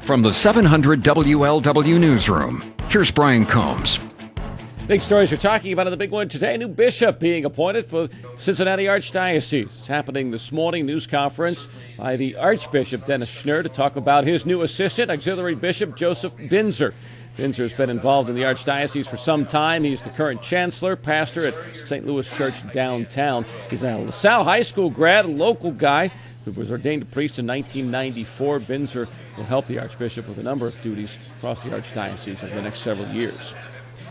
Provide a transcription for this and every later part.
From the 700 WLW Newsroom, here's Brian Combs. Big stories we're talking about in the big one today. New bishop being appointed for Cincinnati Archdiocese. It's happening this morning. News conference by the Archbishop Dennis Schnurr to talk about his new assistant, Auxiliary Bishop Joseph Binzer. Binzer's been involved in the Archdiocese for some time. He's the current chancellor, pastor at St. Louis Church downtown. He's a LaSalle High School grad, a local guy who was ordained a priest in 1994. Binzer will help the Archbishop with a number of duties across the Archdiocese over the next several years.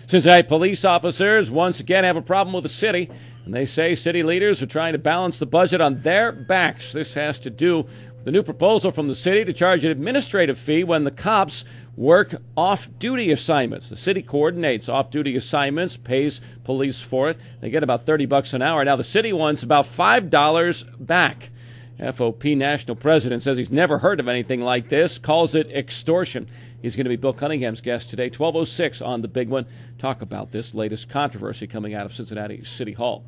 Cincinnati police officers once again have a problem with the city, and they say city leaders are trying to balance the budget on their backs. This has to do with the new proposal from the city to charge an administrative fee when the cops work off-duty assignments. The city coordinates off-duty assignments, pays police for it. They get about $30 an hour. Now the city wants about $5 back. FOP national president says he's never heard of anything like this, calls it extortion. He's going to be Bill Cunningham's guest today, 12:06 on The Big One. Talk about this latest controversy coming out of Cincinnati City Hall.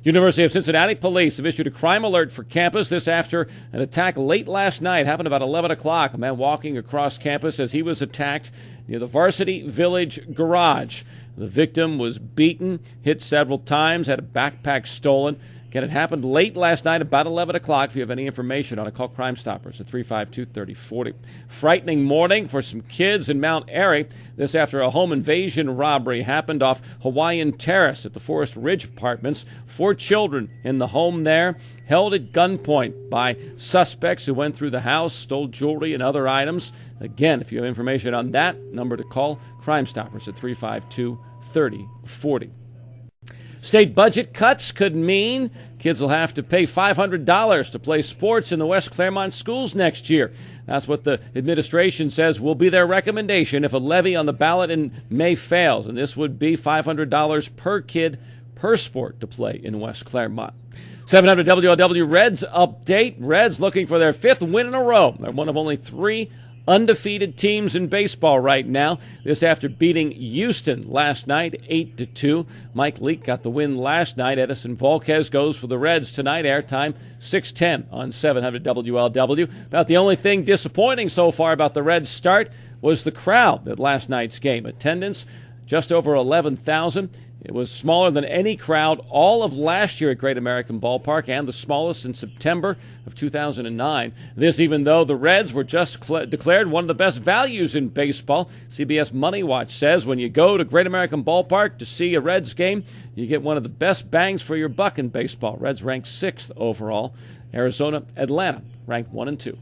University of Cincinnati police have issued a crime alert for campus. This after an attack late last night. Happened about 11 o'clock. A man walking across campus as he was attacked near the Varsity Village garage. The victim was beaten, hit several times, had a backpack stolen. Again, it happened late last night, about 11 o'clock. If you have any information on it, call Crime Stoppers at 352-3040. Frightening morning for some kids in Mount Airy. This after a home invasion robbery happened off Hawaiian Terrace at the Forest Ridge Apartments. 4 children in the home there held at gunpoint by suspects who went through the house, stole jewelry and other items. Again, if you have information on that, number to call, Crime Stoppers at 352-3040. State budget cuts could mean kids will have to pay $500 to play sports in the West Claremont schools next year. That's what the administration says will be their recommendation if a levy on the ballot in May fails. And this would be $500 per kid per sport to play in West Claremont. 700 WLW Reds update. Reds looking for their 5th win in a row. They're one of only 3 undefeated teams in baseball right now. This after beating Houston last night 8-2. Mike Leake got the win last night. Edison Volquez goes for the Reds tonight. Airtime 6:10 on 700 WLW. About the only thing disappointing so far about the Reds' start was the crowd at last night's game. Attendance just over 11,000. It was smaller than any crowd all of last year at Great American Ballpark and the smallest in September of 2009. This even though the Reds were just declared one of the best values in baseball. CBS Money Watch says when you go to Great American Ballpark to see a Reds game, you get one of the best bangs for your buck in baseball. Reds ranked 6th overall. Arizona, Atlanta ranked 1 and 2.